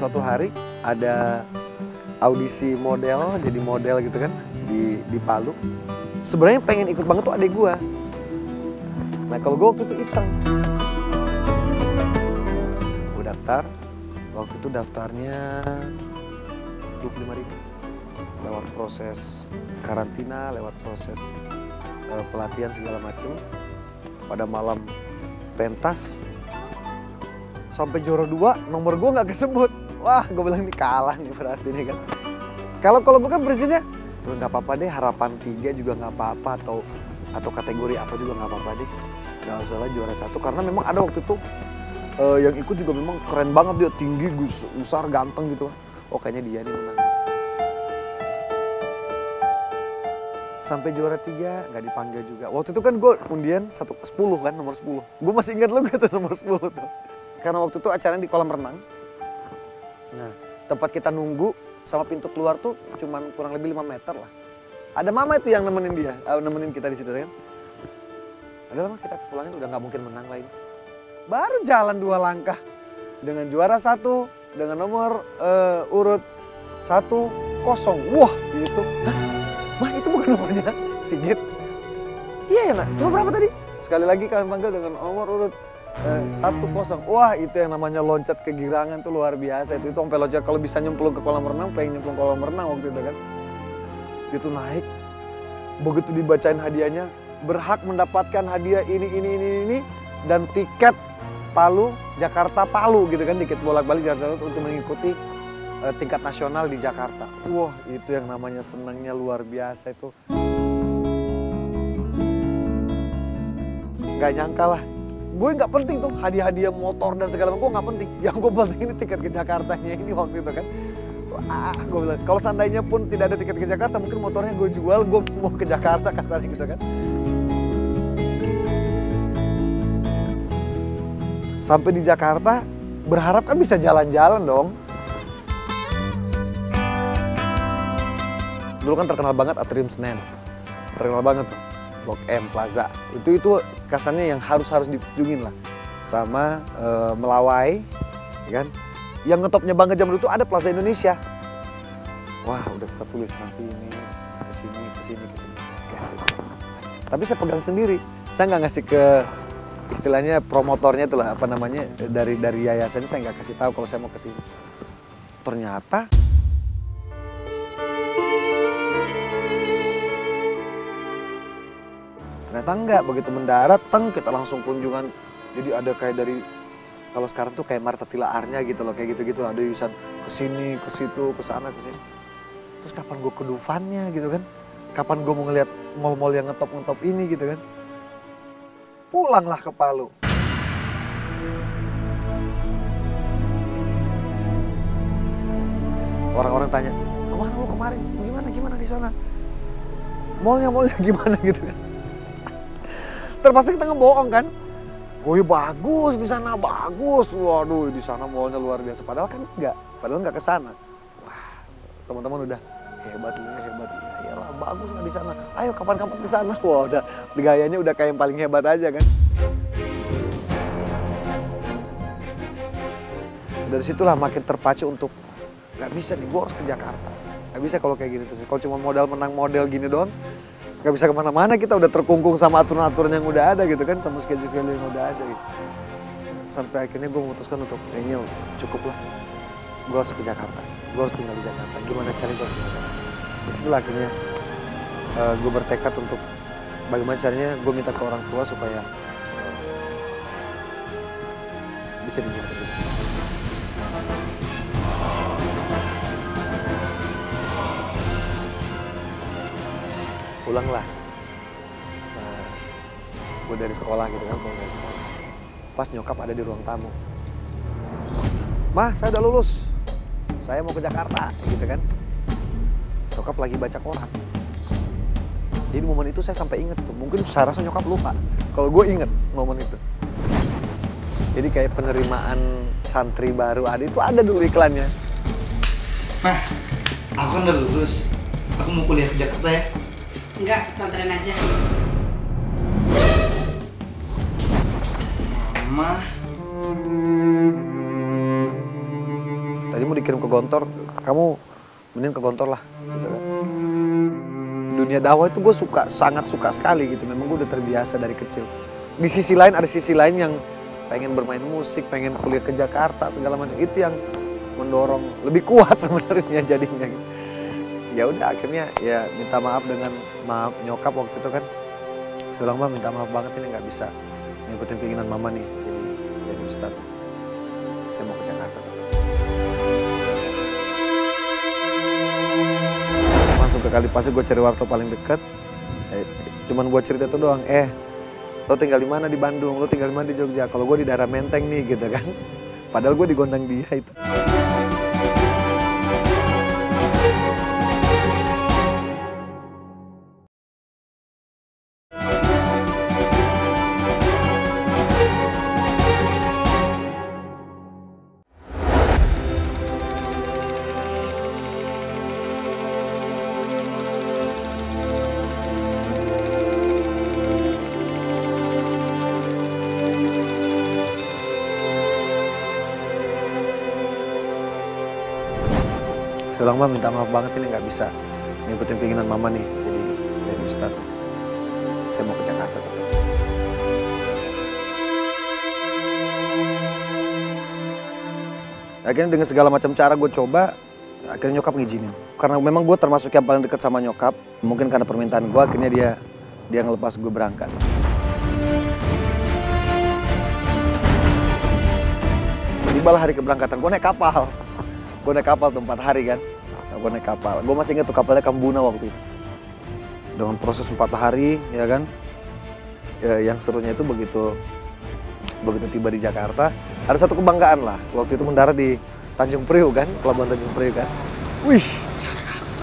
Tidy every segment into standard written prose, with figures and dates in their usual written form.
suatu hari ada audisi model, jadi model gitu kan di Palu. Sebenarnya pengen ikut banget tuh adik gua. Nah kalau gua waktu itu iseng. Gua daftar, waktu itu daftarnya 25.000. Lewat proses karantina, lewat proses pelatihan segala macem. Pada malam pentas, sampai juara 2, nomor gue nggak kesebut. Wah, gue bilang ini kalah nih berarti nih kan. Kalau gue kan prinsipnya, nggak apa-apa deh, harapan 3 juga nggak apa-apa, atau kategori apa juga nggak apa-apa deh. Nggak usah juara 1, karena memang ada waktu itu yang ikut juga memang keren banget, dia tinggi, besar, ganteng gitu. Oh kayaknya dia nih menang. Sampai juara 3 nggak dipanggil juga. Waktu itu kan gue undian 10 kan, nomor 10. Gue masih ingat lu gitu nomor 10 tuh. Karena waktu itu acaranya di kolam renang. Nah, tempat kita nunggu sama pintu keluar tuh cuman kurang lebih 5 meter lah. Ada mama itu yang nemenin dia, nemenin kita di situ kan. Ada lama kita pulangin udah nggak mungkin menang lain. Baru jalan 2 langkah dengan juara 1 dengan nomor urut 10. Wah, itu. Hah? Mah itu bukan nomornya Sigit. Iya ya nak, cuma berapa tadi? Sekali lagi kami panggil dengan nomor urut 10. Wah itu yang namanya loncat kegirangan tuh luar biasa. Itu sampai loncat, kalau bisa nyemplung ke kolam renang, pengen nyemplung ke kolam renang waktu itu kan. Itu naik, begitu dibacain hadiahnya, berhak mendapatkan hadiah ini, dan tiket Palu, Jakarta Palu gitu kan, tiket bolak-balik Jakarta untuk mengikuti tingkat nasional di Jakarta. Wah, itu yang namanya senangnya luar biasa itu. Gak nyangka lah. Gue nggak penting tuh hadiah-hadiah motor dan segala macam, gue nggak penting. Yang gue penting ini tiket ke Jakartanya ini waktu itu kan. Gue bilang, kalau seandainya pun tidak ada tiket ke Jakarta, mungkin motornya gue jual, gue mau ke Jakarta kasarnya gitu kan. Sampai di Jakarta, berharap kan bisa jalan-jalan dong. Dulu kan terkenal banget Atrium Senen, terkenal banget tuh, Blok M, Plaza. Itu kasarnya yang harus dikunjungin lah, sama Melawai, kan? Yang ngetopnya banget jam dulu tuh ada Plaza Indonesia. Wah, udah kita tulis nanti ini kesini. Tapi saya pegang sendiri, saya nggak ngasih ke istilahnya promotornya itulah apa namanya dari yayasan, saya nggak kasih tahu kalau saya mau kesini. Ternyata enggak, begitu mendarat, kita langsung kunjungan. Jadi ada kayak dari, kalau sekarang tuh kayak Marta Tilaarnya gitu loh, kayak gitu-gitu. Ada yusan kesini, ke situ, ke sana, ke sini. Terus kapan gue ke Dufan-nya gitu kan? Kapan gue mau ngeliat mall-mall yang ngetop ini gitu kan? Pulanglah ke Palu. Orang-orang tanya, kemana lu kemarin? Gimana di sana? Mallnya gimana gitu kan? Terpaksa kita ngebohong kan? Oh iya bagus di sana, bagus. Waduh di sana mallnya luar biasa. Padahal kan enggak ke sana. Wah teman-teman udah hebat. Iyalah bagus lah di sana. Ayo kapan-kapan ke sana. Wah udah gayanya udah kayak yang paling hebat aja kan. Dari situlah makin terpacu untuk nggak bisa nih, gue harus ke Jakarta. Nggak bisa kalau kayak gini terus. Kalau cuma menang model gini doang, nggak bisa kemana-mana, kita udah terkungkung sama aturan-aturan yang udah ada gitu kan, sama schedule yang udah ada gitu. Sampai akhirnya gue memutuskan untuk, kayaknya cukup lah, gue harus ke Jakarta, gue harus tinggal di Jakarta. Gimana caranya gue harus ke Jakarta? Disitulah akhirnya gue bertekad untuk bagaimana caranya gue minta ke orang tua supaya bisa diizinkan ke Jakarta. Pulanglah, gue dari sekolah gitu kan, pulang dari sekolah. Pas nyokap ada di ruang tamu. Mah, saya udah lulus, saya mau ke Jakarta, gitu kan. Nyokap lagi baca koran. Jadi momen itu saya sampai inget tuh, mungkin saya rasa nyokap lupa. Kalau gue inget momen itu. Jadi kayak penerimaan santri baru ada, itu ada dulu iklannya. Mah, aku kan udah lulus, aku mau kuliah ke Jakarta ya. Enggak, pesantren aja. Mama. Tadi mau dikirim ke Gontor, kamu mending ke Gontor lah gitu kan. Dunia dakwah itu gue sangat suka sekali gitu, memang gue udah terbiasa dari kecil. Di sisi lain ada sisi lain yang pengen bermain musik, pengen kuliah ke Jakarta segala macam, itu yang mendorong lebih kuat sebenarnya jadinya. Ya udah akhirnya ya minta maaf dengan maaf nyokap waktu itu kan. Saya bilang, "Mah, minta maaf banget ini nggak bisa ngikutin keinginan mama nih jadi ustadz. Saya mau ke Jakarta tetap." Masuk ke Kalipasir, gue cari wartel paling dekat. Cuman gue cerita itu doang, lo tinggal di mana di Bandung, lo tinggal di mana di Jogja. Kalau gue di daerah Menteng nih gitu kan. Padahal gue digondang dia itu. Saya bilang, "Mah, minta maaf banget ini nggak bisa ngikutin keinginan mama nih jadi ustadz. Saya mau ke Jakarta tetap." Akhirnya dengan segala macam cara gue coba, akhirnya nyokap ngizinin. Karena memang gue termasuk yang paling dekat sama nyokap, mungkin karena permintaan gue, akhirnya dia ngelepas gue berangkat. Tibalah hari keberangkatan, gue naik kapal. Gue naik kapal tuh 4 hari kan. Gue naik kapal. Gue masih ingat tuh kapalnya Kambuna waktu itu. Dengan proses 4 hari, ya kan. Yang serunya itu begitu tiba di Jakarta, ada satu kebanggaan lah. Waktu itu mendarat di Tanjung Priok kan, pelabuhan Tanjung Priok kan. Wih,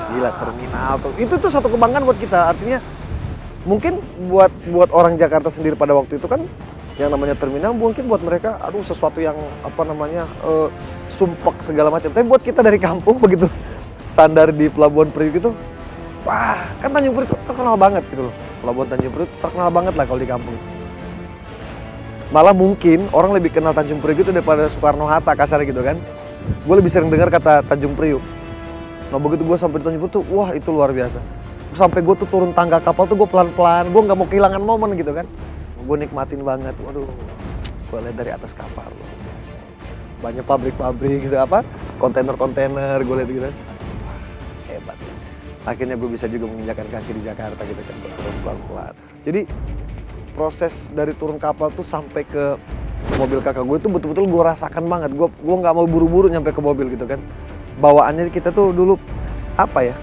gila terminal tuh. Itu tuh satu kebanggaan buat kita. Artinya mungkin buat orang Jakarta sendiri pada waktu itu kan, yang namanya terminal mungkin buat mereka aduh sesuatu yang sumpek segala macam. Tapi buat kita dari kampung begitu sandar di pelabuhan Priok itu, wah, kan Tanjung Priok terkenal banget gitu loh. Pelabuhan Tanjung Priok terkenal banget lah kalau di kampung. Malah mungkin orang lebih kenal Tanjung Priok itu daripada Soekarno-Hatta kasarnya gitu kan. Gue lebih sering dengar kata Tanjung Priok. Nah begitu gue sampai di Tanjung Priok tuh, wah itu luar biasa. Sampai gue tuh turun tangga kapal tuh gue pelan-pelan, gue nggak mau kehilangan momen gitu kan. Gue nikmatin banget, waduh, gue lihat dari atas kapal luar biasa. Banyak pabrik-pabrik gitu kontainer-kontainer gue lihat gitu. Hebat. Akhirnya gue bisa juga menginjakan kaki di Jakarta gitu kan, turun pelan-pelan. Jadi proses dari turun kapal tuh sampai ke mobil kakak gue itu betul-betul gue rasakan banget. Gue nggak mau buru-buru nyampe ke mobil gitu kan. Bawaannya kita tuh dulu apa ya?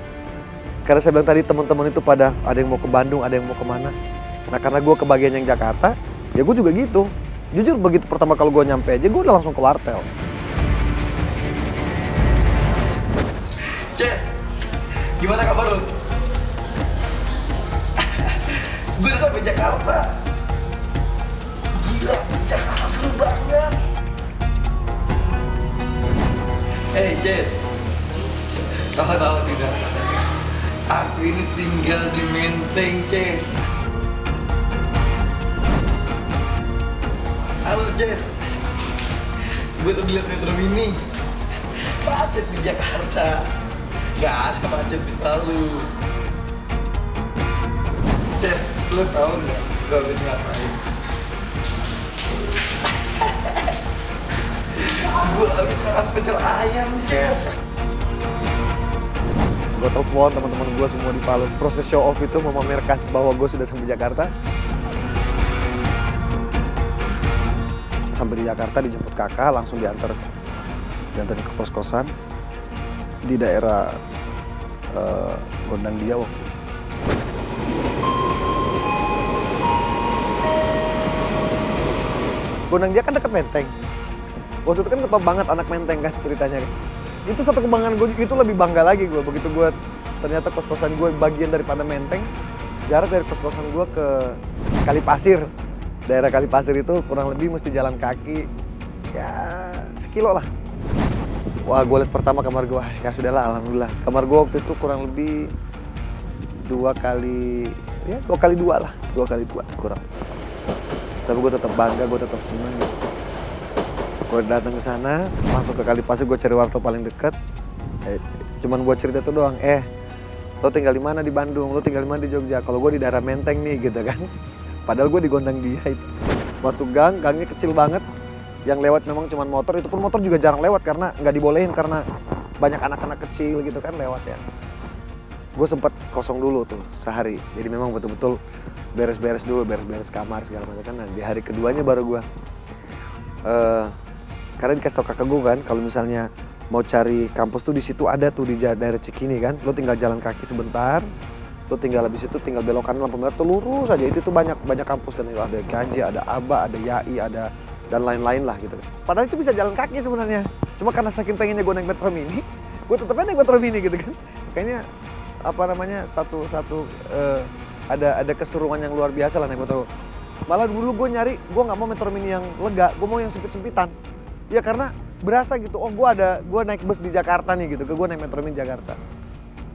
Karena saya bilang tadi teman-teman itu pada ada yang mau ke Bandung, ada yang mau kemana. Nah karena gue kebagian yang Jakarta, ya gue juga gitu. Jujur begitu pertama kalau gue nyampe aja, gue udah langsung ke wartel. Jess, gimana kabar lu? Gue udah sampai Jakarta. Gila, Jakarta seru banget. Hey Jess, kau tahu tidak? Aku ini tinggal di Menteng, Jess. Halo Jess, gue tuh liat Metro Mini. Macet di Jakarta, gak ada macet di Palu. Jess, lo tau gak gue habis ngapain? Gue habis makan pecel ayam, Jess. Gue telepon teman-teman gue semua di Palu. Proses show off itu memamerkan bahwa gue sudah sampai Jakarta. Sampai di Jakarta dijemput kakak, langsung diantar ke kos-kosan di daerah Gondang Dia waktu itu. Gondang Dia kan deket Menteng. Waktu itu kan ketop banget anak Menteng kan ceritanya kan. Itu satu kebanggaan gue, itu lebih bangga lagi gue begitu gue ternyata kos-kosan gue bagian daripada Menteng. Jarak dari kos-kosan gue ke Kalipasir. Daerah Kalipasir itu kurang lebih mesti jalan kaki ya sekilo lah. Wah gue liat pertama kamar gue, ya sudahlah alhamdulillah. Kamar gue waktu itu kurang lebih 2 kali 2 lah, 2 kali 2 kurang. Tapi gue tetap bangga, gue tetap senang gitu. Gue datang ke sana, langsung ke Kalipasir, gue cari warteg paling dekat. Cuman gue cerita tuh doang, lo tinggal di mana di Bandung, lo tinggal di mana di Jogja. Kalau gue di daerah Menteng nih gitu kan. Padahal gue digondang dia itu. Masuk gang, gangnya kecil banget. Yang lewat memang cuma motor, itu pun motor juga jarang lewat karena nggak dibolehin karena banyak anak-anak kecil gitu kan lewat ya. Gue sempat kosong dulu tuh sehari. Jadi memang betul-betul beres-beres dulu, beres-beres kamar segala macam kan. Nah, di hari keduanya baru gue, karena dikasih tau kakak gue kan, kalau misalnya mau cari kampus tuh di situ ada tuh di daerah Cikini kan. Lo tinggal jalan kaki sebentar, lo tinggal habis itu tinggal belok kanan lampu merah tuh lurus aja. Itu tuh banyak kampus kan, ada KJ, ada ABA, ada YAI, ada dan lain-lain lah gitu. Padahal itu bisa jalan kaki sebenarnya. Cuma karena saking pengennya gue naik metro mini, gue tetapnya naik metro mini gitu kan. Kayaknya apa namanya ada keseruan yang luar biasa lah naik metro. Malah dulu gue nyari, gue nggak mau metro mini yang lega, gue mau yang sempit-sempitan. Ya karena berasa gitu, oh gue naik bus di Jakarta nih gitu, gue naik metro mini Jakarta.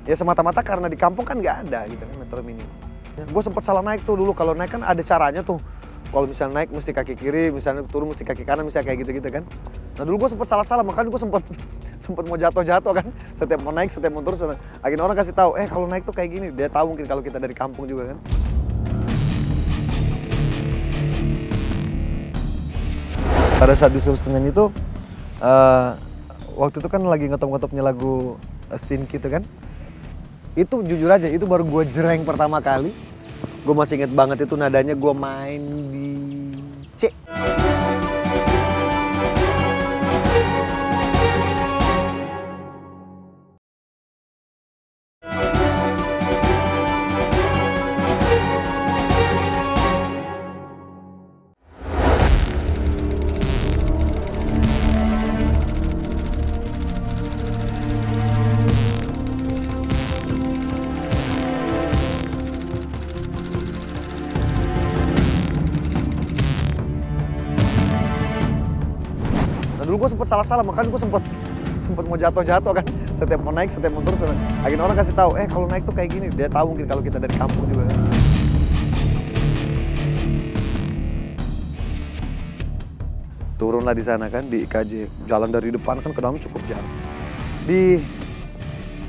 Ya semata-mata karena di kampung kan nggak ada gitu kan metro mini. Ya, gue sempet salah naik tuh dulu, kalau naik kan ada caranya tuh. Kalau misalnya naik mesti kaki kiri, misalnya turun mesti kaki kanan, misalnya kayak gitu-gitu kan. Nah dulu gue sempet salah-salah, makanya gue sempet mau jatuh-jatuh kan. Setiap mau naik, setiap mau turun, akhirnya orang kasih tahu, kalau naik tuh kayak gini. Dia tahu mungkin kalau kita dari kampung juga kan. Pada saat disuruh Semen itu, waktu itu kan lagi ngetop-ngetopnya lagu Stinky itu kan. Itu jujur aja, itu baru gue jereng pertama kali. Gue masih inget banget itu nadanya gue main di C. Dulu gue sempet salah-salah, makanya gue sempet mau jatuh-jatuh kan. Setiap mau naik, setiap mau turun, akhirnya orang kasih tahu, kalau naik tuh kayak gini. Dia tahu mungkin kalau kita dari kampung juga kan. Turunlah di sana kan, di IKJ. Jalan dari depan kan ke dalam cukup jauh. Di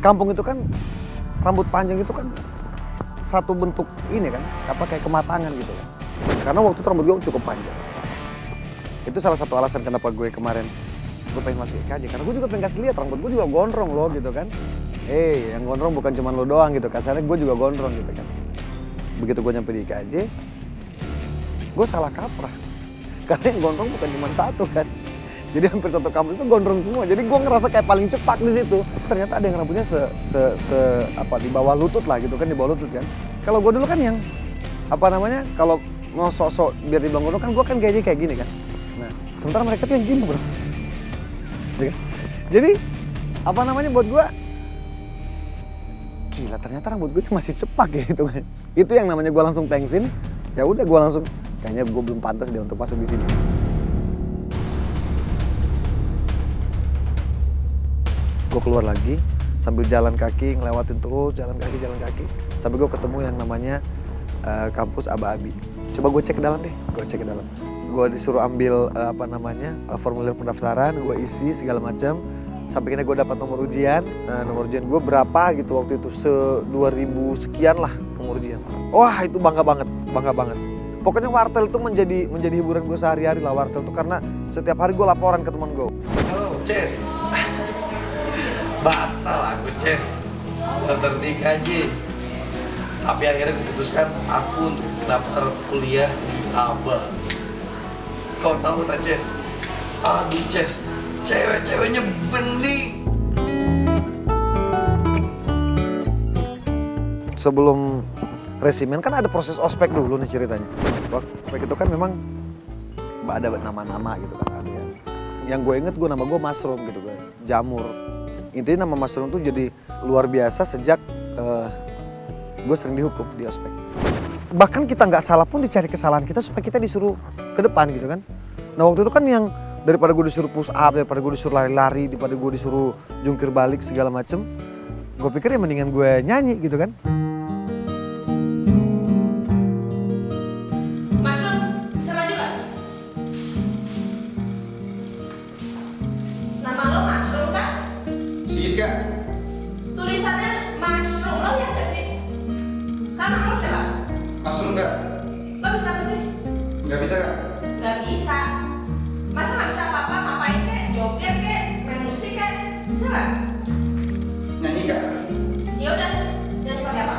kampung itu kan, rambut panjang itu kan satu bentuk ini kan, kayak kematangan gitu kan. Karena waktu itu rambut gue cukup panjang. Itu salah satu alasan kenapa gue kemarin gue pengen masuk IKJ, karena gue juga pengen kasih lihat rambut gue juga gondrong loh gitu kan. Yang gondrong bukan cuma lo doang gitu, kasarnya gue juga gondrong gitu kan. Begitu gue nyampe di IKJ, gue salah kaprah. Karena yang gondrong bukan cuma satu kan. Jadi hampir satu kampus itu gondrong semua. Jadi gue ngerasa kayak paling cepak di situ. Ternyata ada yang rambutnya di bawah lutut lah gitu kan, di bawah lutut kan. Kalau gue dulu kan yang kalau mau sok-sok biar dibilang gondrong kan gue kan kayaknya kayak gini kan. Nah, sementara mereka tuh yang gini bro. Jadi buat gue, gila ternyata rambut gue masih cepak gitu kan. Itu yang namanya gue langsung thanksin. Ya udah gue langsung, kayaknya gue belum pantas deh untuk masuk di sini. Gue keluar lagi sambil jalan kaki, ngelewatin terus jalan kaki. Sampai gue ketemu yang namanya kampus Aba Abi. Coba gue cek ke dalam deh, Gue disuruh ambil formulir pendaftaran, gue isi segala macam. Sampai akhirnya gue dapat nomor ujian. Nah, nomor ujian gue berapa gitu waktu itu, 2000 sekian lah nomor ujian. Wah itu bangga banget. Pokoknya wartel itu menjadi hiburan gue sehari-hari lah wartel itu, karena setiap hari gue laporan ke teman gue. Halo, Ces. Batal aku, Ces. Daftar di IKJ. Tapi akhirnya gue putuskan aku untuk daftar kuliah di ABA. Kau tahu tak, Ces? Aduh, Ces. Cewek-ceweknya bening. Sebelum resimen kan ada proses ospek dulu nih ceritanya. Ospek itu kan memang ada nama-nama gitu kan, ada yang gue inget, nama gue Mushroom gitu kan, Jamur. Intinya nama Mushroom tuh jadi luar biasa sejak gue sering dihukum di ospek. Bahkan kita nggak salah pun dicari kesalahan kita supaya kita disuruh ke depan gitu kan. Nah waktu itu kan yang daripada gue disuruh push up, daripada gue disuruh lari-lari, daripada gue disuruh jungkir balik segala macem, gue pikir ya mendingan gue nyanyi gitu kan. Mushroom, bisa maju gak? Kak. Tulisannya mushroom, lo lihat gak sih? Sekarang nama lo siapa? Masuk nggak? Lo bisa apa sih? Nggak bisa Kak. Gak bisa. Masa gak bisa apa-apa, ngapain kek, joget kek, main musik kek? Bisa gak? Nyanyi Kak. Ya udah, nyanyi pakai apa?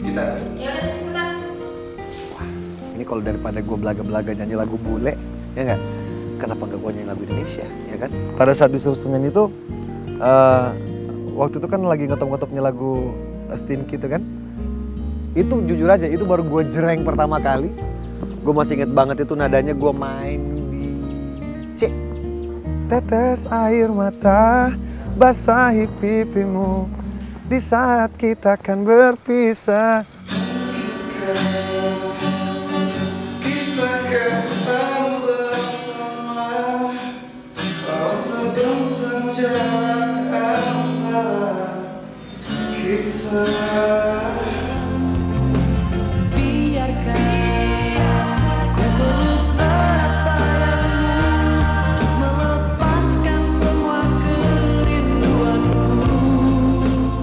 Gitar. Ya udah, cepetan. Ini kalau daripada gue belaga-belaga nyanyi lagu bule, ya nggak? Kenapa nggak gue nyanyi lagu Indonesia, ya kan? Pada saat disuruh nyanyi itu, waktu itu kan lagi ngetop-ngetopnya lagu Stinky itu kan. Itu jujur aja, itu baru gue jereng pertama kali. Gue masih inget banget itu nadanya gue main di C. Tetes air mata basahi pipimu di saat kita akan berpisah. Kita kan selalu bersama, walau terbentang jarak antara kita.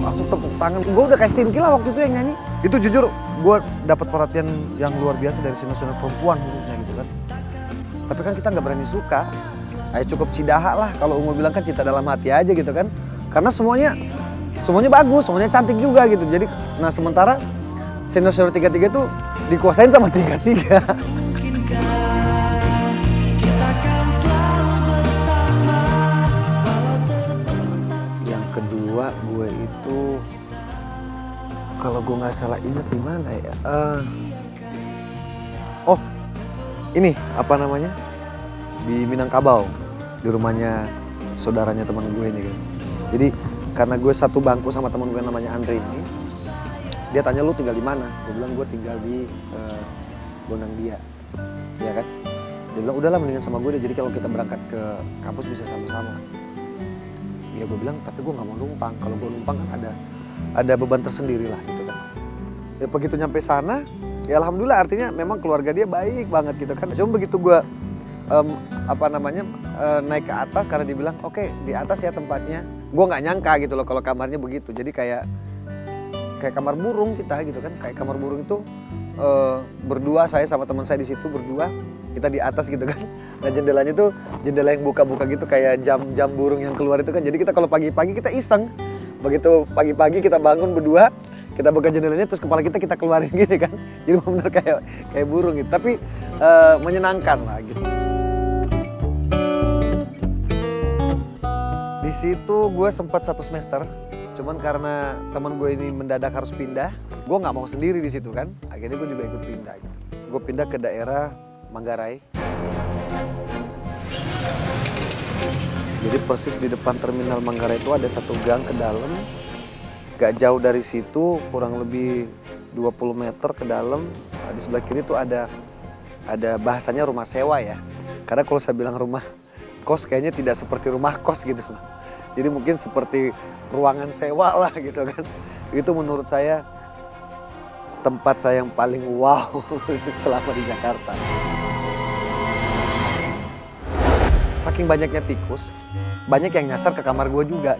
Langsung tepuk tangan. Gue udah kayak Stinky lah waktu itu yang nyanyi. Itu jujur gue dapat perhatian yang luar biasa dari singer-singer perempuan khususnya gitu kan. Tapi kan kita nggak berani suka. Kayak cukup cidaha lah kalau Ungu bilang kan cinta dalam hati aja gitu kan. Karena semuanya bagus, semuanya cantik juga gitu. Jadi nah sementara senior-senior 33 tuh dikuasain sama 33. Yang kedua gue itu kalau gue nggak salah ingat di mana ya? Oh, ini apa namanya? Di Minangkabau, di rumahnya saudaranya teman gue ini kan. Jadi karena gue satu bangku sama teman gue namanya Andre ini, dia tanya lu tinggal di mana? Gue bilang gue tinggal di Bonang Dia, ya kan? Dia bilang udahlah mendingan sama gue deh. Jadi kalau kita berangkat ke kampus bisa sama-sama. Ya gue bilang tapi gue nggak mau numpang. Kalau gue numpang kan ada beban tersendiri lah gitu kan. Ya begitu nyampe sana, ya alhamdulillah artinya memang keluarga dia baik banget gitu kan. Cuma begitu gue naik ke atas karena dibilang oke, di atas ya tempatnya. Gue nggak nyangka gitu loh kalau kamarnya begitu. Jadi kayak kamar burung kita gitu kan. Kayak kamar burung itu berdua, saya sama teman saya di situ berdua, kita di atas gitu kan. Nah jendelanya tuh jendela yang buka-buka gitu kayak jam burung yang keluar itu kan. Jadi kita kalau pagi-pagi kita iseng. Begitu pagi-pagi kita bangun berdua, kita buka jendelanya terus kepala kita keluarin gitu kan. Jadi benar kayak burung gitu. Tapi menyenangkan lah gitu. Di situ gue sempat 1 semester, cuman karena teman gue ini mendadak harus pindah, gue nggak mau sendiri di situ kan. Akhirnya gue juga ikut pindah. Gue pindah ke daerah Manggarai. Jadi persis di depan terminal Manggarai itu ada satu gang ke dalam. Gak jauh dari situ, kurang lebih 20 meter ke dalam. Di sebelah kiri itu ada bahasanya rumah sewa ya. Karena kalau saya bilang rumah kos kayaknya tidak seperti rumah kos gitu. Jadi mungkin seperti ruangan sewa lah gitu kan. Itu menurut saya tempat saya yang paling wow selama di Jakarta. Saking banyaknya tikus, banyak yang nyasar ke kamar gue juga.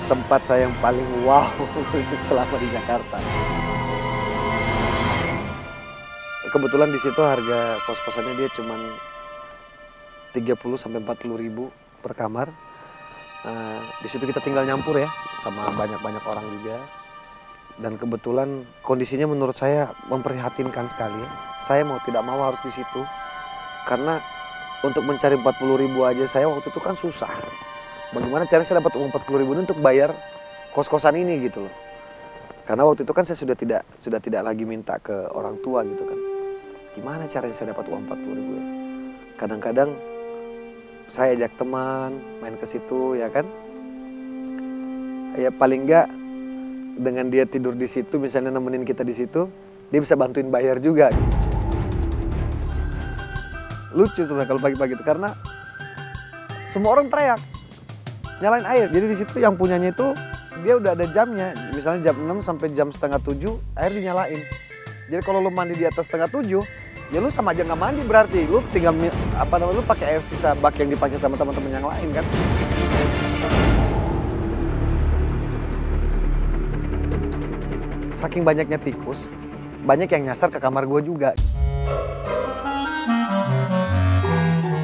Tempat saya yang paling wow selama di Jakarta. Kebetulan di situ harga kos-kosannya dia cuman 30 sampai 40 ribu per kamar. Di situ kita tinggal nyampur ya sama banyak-banyak orang juga. Dan kebetulan kondisinya menurut saya memprihatinkan sekali. Saya mau tidak mau harus di situ. Karena untuk mencari 40 ribu aja saya waktu itu kan susah. Bagaimana caranya saya dapat uang 40 ribu untuk bayar kos-kosan ini gitu loh. Karena waktu itu kan saya sudah tidak lagi minta ke orang tua gitu kan. Gimana caranya saya dapat uang 40 ribu ya? Kadang-kadang saya ajak teman main ke situ ya kan. Ya paling enggak dengan dia tidur di situ, misalnya nemenin kita di situ, dia bisa bantuin bayar juga. Lucu sebenarnya kalau pagi-pagi itu karena semua orang teriak nyalain air. Jadi di situ yang punyanya itu dia udah ada jamnya. Misalnya jam 6 sampai jam setengah 7 air dinyalain. Jadi kalau lu mandi di atas setengah 7, ya lu sama aja nggak mandi berarti. Lu tinggal lu pakai air sisa bak yang dipakai sama teman-teman yang lain kan. Saking banyaknya tikus, banyak yang nyasar ke kamar gue juga.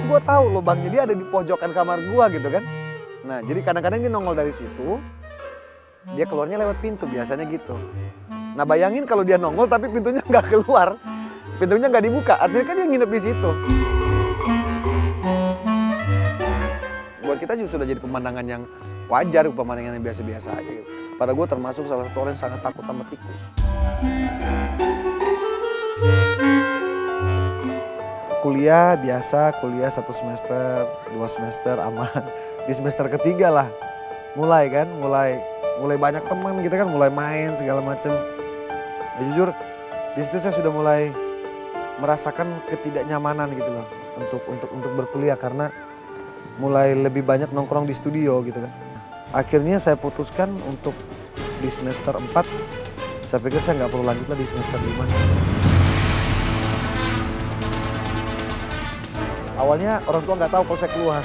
Gue tahu lubangnya dia ada di pojokan kamar gue gitu kan. Nah jadi kadang-kadang dia nongol dari situ, dia keluarnya lewat pintu biasanya gitu. Nah bayangin kalau dia nongol tapi pintunya nggak keluar, pintunya nggak dibuka, artinya kan dia nginep di situ. Buat kita juga sudah jadi pemandangan yang wajar, pemandangan yang biasa-biasa aja gitu. Padahal gue termasuk salah satu orang yang sangat takut sama tikus. Kuliah biasa, kuliah 1 semester, 2 semester aman. Di semester ketiga lah, mulai banyak teman gitu kan, mulai main segala macam. Ya, jujur, di situ saya sudah mulai merasakan ketidaknyamanan gitu loh untuk berkuliah karena mulai lebih banyak nongkrong di studio gitu kan. Akhirnya saya putuskan untuk di semester 4, saya pikir saya nggak perlu lanjut lah di semester 5. Awalnya orang tua nggak tahu kalau saya keluar.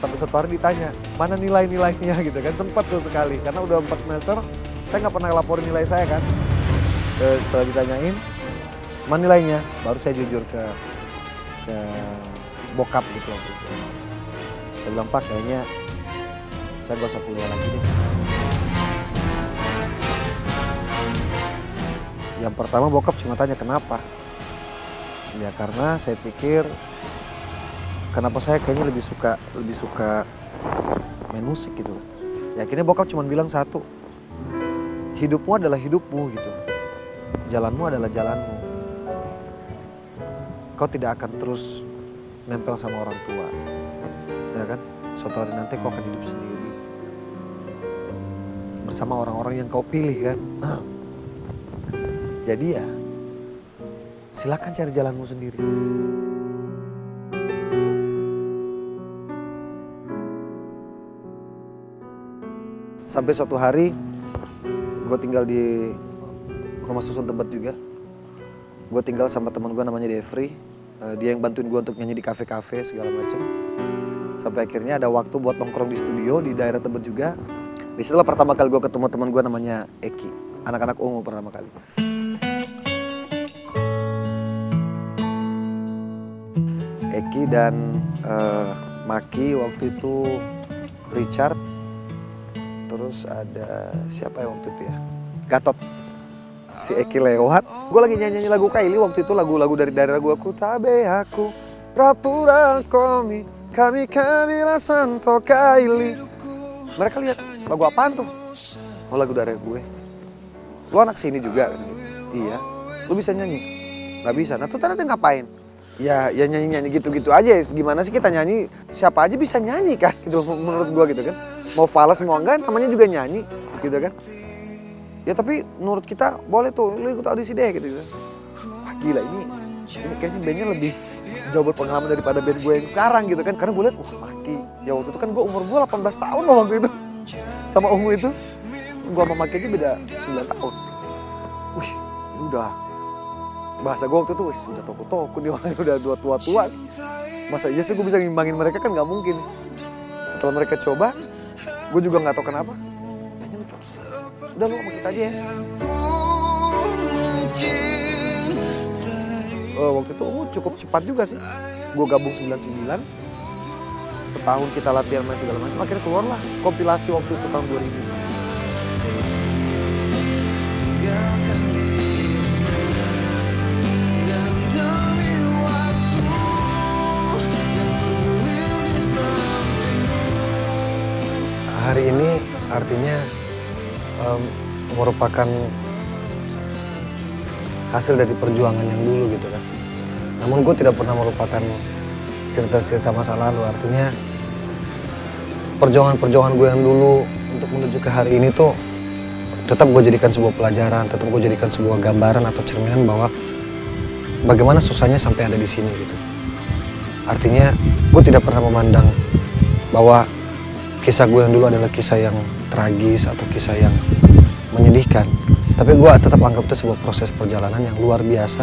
Sampai suatu hari ditanya, mana nilai-nilainya gitu kan. Sempat tuh sekali, karena udah 4 semester, saya nggak pernah laporin nilai saya kan. Setelah ditanyain, mana nilainya? Baru saya jujur ke bokap gitu waktu itu. Saya bilang, Pak kayaknya saya nggak usah kuliah lagi deh. Yang pertama bokap cuma tanya kenapa. Ya karena saya pikir kenapa saya kayaknya lebih suka main musik gitu. Ya akhirnya bokap cuma bilang satu, hidupmu adalah hidupmu gitu, jalanmu adalah jalanmu. Kau tidak akan terus nempel sama orang tua, ya kan? Suatu hari nanti kau akan hidup sendiri bersama orang-orang yang kau pilih kan. Jadi ya silakan cari jalanmu sendiri. Sampai suatu hari, gue tinggal di rumah susun Tebet juga. Gue tinggal sama teman gue namanya Devri. Dia yang bantuin gue untuk nyanyi di kafe-kafe segala macem. Sampai akhirnya ada waktu buat nongkrong di studio di daerah Tebet juga. Disitulah pertama kali gue ketemu teman gue namanya Eki, anak-anak ungu pertama kali. Eki dan Maki waktu itu, Richard, terus ada siapa ya waktu itu ya, Gatot. Si Eki lewat, gue lagi nyanyi lagu Kylie waktu itu, lagu-lagu dari daerah gue. Aku tabe aku rapura kami la santo Kylie. Mereka lihat lagu apaan tuh? Oh lagu daerah gue. Lu anak sini juga? Iya. Lu bisa nyanyi? Gak bisa. Nah tuh ternyata ngapain? Ya nyanyi-nyanyi gitu-gitu aja. Gimana sih kita nyanyi? Siapa aja bisa nyanyi kan? Gitu menurut gua gitu kan. Mau fals mau enggak namanya juga nyanyi gitu kan. Ya tapi menurut kita boleh tuh lu ikut audisi deh gitu. Wah gila ini kayaknya bandnya lebih jauh berpengalaman daripada band gue yang sekarang gitu kan. Karena gue liat Maki. Ya waktu itu kan umur gue 18 tahun loh waktu itu. Sama Ungu itu. Gua sama Maki aja beda 9 tahun. Wih ini udah bahasa gue waktu itu, wih udah toko-toko nih orang udah tua-tua. Masa iya sih gue bisa ngimbangin mereka kan gak mungkin. Setelah mereka coba, gue juga gak tahu kenapa. Udah lu sama kita aja ya. Waktu itu cukup cepat juga sih. Gue gabung 99. Setahun kita latihan main segala macam, akhirnya keluar lah kompilasi waktu itu tahun 2000. Hari ini artinya merupakan hasil dari perjuangan yang dulu gitu kan. Namun gue tidak pernah melupakan cerita-cerita masa lalu. Artinya perjuangan-perjuangan gue yang dulu untuk menuju ke hari ini tuh tetap gue jadikan sebuah pelajaran, tetap gue jadikan sebuah gambaran atau cerminan bahwa bagaimana susahnya sampai ada di sini gitu. Artinya gue tidak pernah memandang bahwa kisah gue yang dulu adalah kisah yang tragis atau kisah yang menyedihkan. Tapi gue tetap anggap itu sebuah proses perjalanan yang luar biasa.